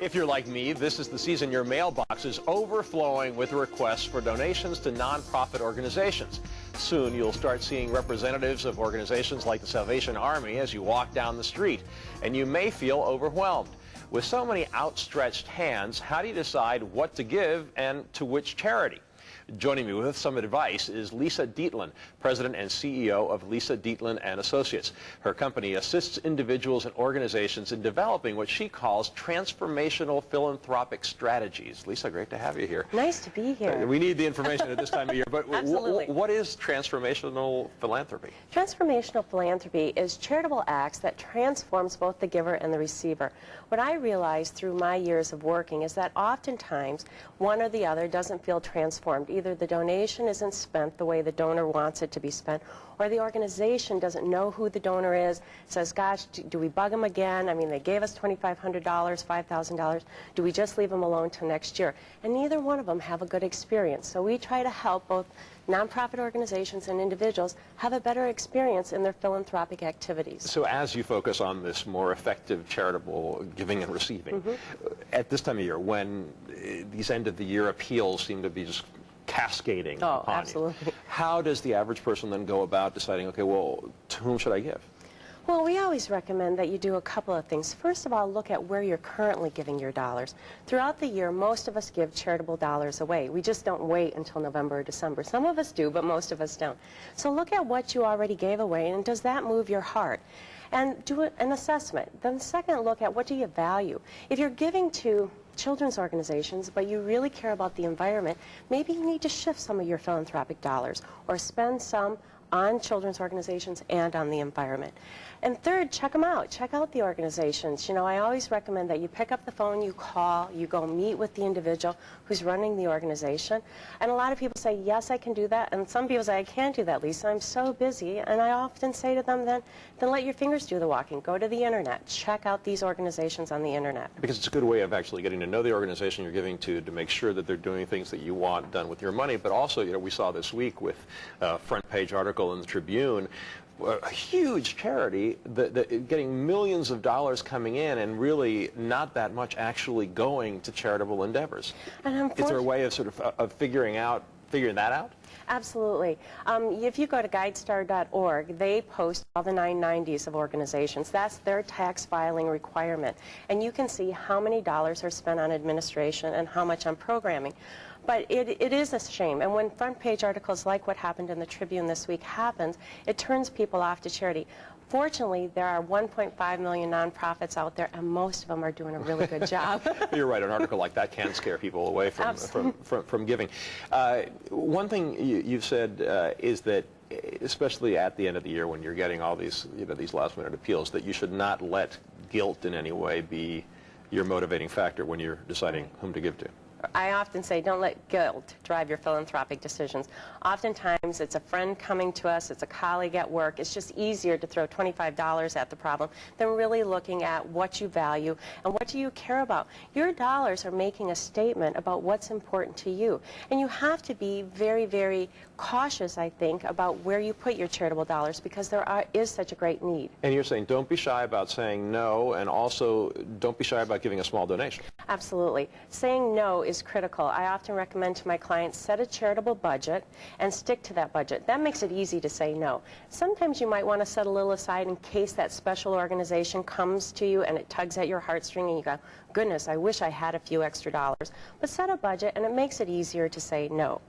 If you're like me, this is the season your mailbox is overflowing with requests for donations to nonprofit organizations. Soon you'll start seeing representatives of organizations like the Salvation Army as you walk down the street, and you may feel overwhelmed. With so many outstretched hands, how do you decide what to give and to which charity? Joining me with some advice is Lisa Dietlin, President and CEO of Lisa Dietlin and Associates. Her company assists individuals and organizations in developing what she calls transformational philanthropic strategies. Lisa, great to have you here. Nice to be here. We need the information at this time of year, but Absolutely. What is transformational philanthropy? Transformational philanthropy is charitable acts that transforms both the giver and the receiver. What I realized through my years of working is that oftentimes one or the other doesn't feel transformed. Either the donation isn't spent the way the donor wants it to be spent, or the organization doesn't know who the donor is, says, gosh, do we bug them again? I mean, they gave us $2,500, $5,000. Do we just leave them alone till next year? And neither one of them have a good experience. So we try to help both nonprofit organizations and individuals have a better experience in their philanthropic activities. So as you focus on this more effective charitable giving and receiving, at this time of year when these end-of-the-year appeals seem to be just cascading upon absolutely. you, how does the average person then go about deciding, okay, well, to whom should I give? Well, we always recommend that you do a couple of things. First of all, look at where you're currently giving your dollars. Throughout the year, most of us give charitable dollars away. We just don't wait until November or December. Some of us do, but most of us don't. So look at what you already gave away, and does that move your heart? And do an assessment. Then second, look at what do you value. If you're giving to children's organizations, but you really care about the environment, maybe you need to shift some of your philanthropic dollars or spend some on children's organizations and on the environment. And third, check them out. Check out the organizations. You know, I always recommend that you pick up the phone, you call, you go meet with the individual who's running the organization. And a lot of people say, yes, I can do that. And some people say, I can't do that, Lisa. I'm so busy. And I often say to them, then let your fingers do the walking. Go to the internet. Check out these organizations on the internet. Because it's a good way of actually getting to know the organization you're giving to make sure that they're doing things that you want done with your money. But also, you know, we saw this week with a front page article in the Tribune, a huge charity that getting millions of dollars coming in and really not that much actually going to charitable endeavors. And is there a way of sort of figuring that out? Absolutely. If you go to guidestar.org, they post all the 990s of organizations. That's their tax filing requirement. And you can see how many dollars are spent on administration and how much on programming. But it is a shame. And when front page articles like what happened in the Tribune this week happens, it turns people off to charity. Fortunately, there are 1.5 million nonprofits out there, and most of them are doing a really good job. You're right. An article like that can scare people away from giving. One thing you've said is that, especially at the end of the year when you're getting all these, these last-minute appeals, that you should not let guilt in any way be your motivating factor when you're deciding whom to give to. I often say, don't let guilt drive your philanthropic decisions. Oftentimes, it's a friend coming to us, it's a colleague at work. It's just easier to throw $25 at the problem than really looking at what you value and what do you care about. Your dollars are making a statement about what's important to you. And you have to be very, very cautious, I think, about where you put your charitable dollars because there is such a great need. And you're saying don't be shy about saying no, and also don't be shy about giving a small donation. Absolutely. Saying no is critical. I often recommend to my clients, set a charitable budget and stick to that budget. That makes it easy to say no. Sometimes you might want to set a little aside in case that special organization comes to you and it tugs at your heartstring and you go, goodness, I wish I had a few extra dollars. But set a budget and it makes it easier to say no.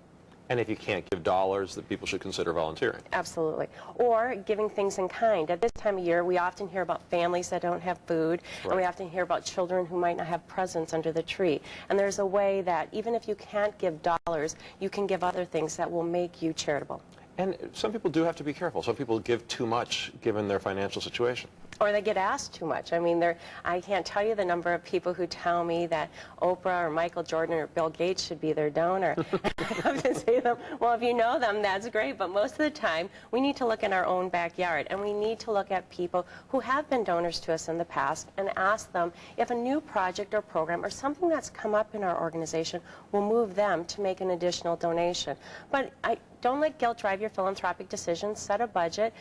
And if you can't give dollars, that people should consider volunteering. Absolutely. Or giving things in kind. At this time of year, we often hear about families that don't have food, right. And we often hear about children who might not have presents under the tree. And there's a way that even if you can't give dollars, you can give other things that will make you charitable. And some people do have to be careful. Some people give too much given their financial situation. Or they get asked too much. I mean, I can't tell you the number of people who tell me that Oprah or Michael Jordan or Bill Gates should be their donor. I have to say to them, well, if you know them, that's great. But most of the time, we need to look in our own backyard. And we need to look at people who have been donors to us in the past and ask them if a new project or program or something that's come up in our organization will move them to make an additional donation. But don't let guilt drive your philanthropic decisions. Set a budget.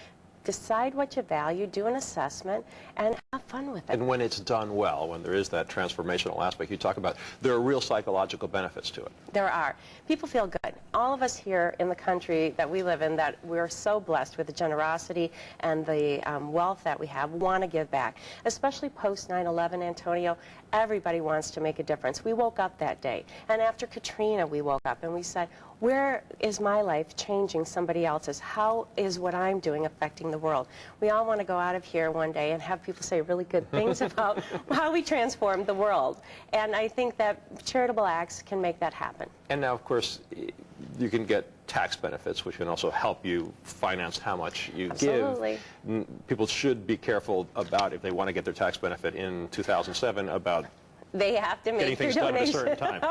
decide what you value, do an assessment, and have fun with it. And when it's done well, when there is that transformational aspect you talk about, there are real psychological benefits to it. There are. People feel good. All of us here in the country that we live in, that we're so blessed with the generosity and the wealth that we have, want to give back. Especially post 9/11, Antonio, everybody wants to make a difference. We woke up that day, and after Katrina, we woke up and we said, where is my life changing somebody else's? How is what I'm doing affecting the world? We all want to go out of here one day and have people say really good things about how we transformed the world. And I think that charitable acts can make that happen. And now, of course, you can get tax benefits, which can also help you finance how much you Absolutely. give. People should be careful about, if they want to get their tax benefit in 2007, about they have to make their done at a donation. certain time.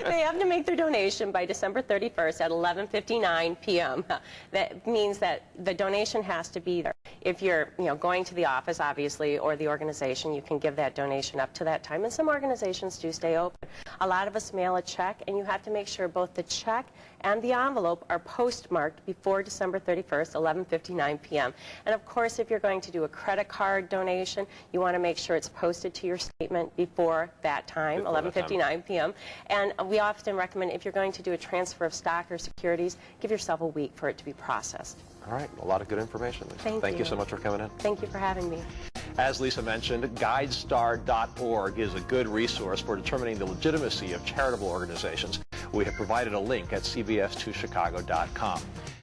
They have to make their donation by December 31st at 11:59 p.m. That means that the donation has to be there. If you're, going to the office, obviously, or the organization, you can give that donation up to that time. And some organizations do stay open. A lot of us mail a check, and you have to make sure both the check and the envelope are postmarked before December 31st, 11:59 p.m. And of course, if you're going to do a credit card donation, you want to make sure it's posted to your statement before that time, 11:59 p.m. And we often recommend, if you're going to do a transfer of stock or securities, give yourself a week for it to be processed. All right, a lot of good information, Lisa. Thank you so much for coming in. Thank you for having me. As Lisa mentioned, GuideStar.org is a good resource for determining the legitimacy of charitable organizations. We have provided a link at CBS2Chicago.com.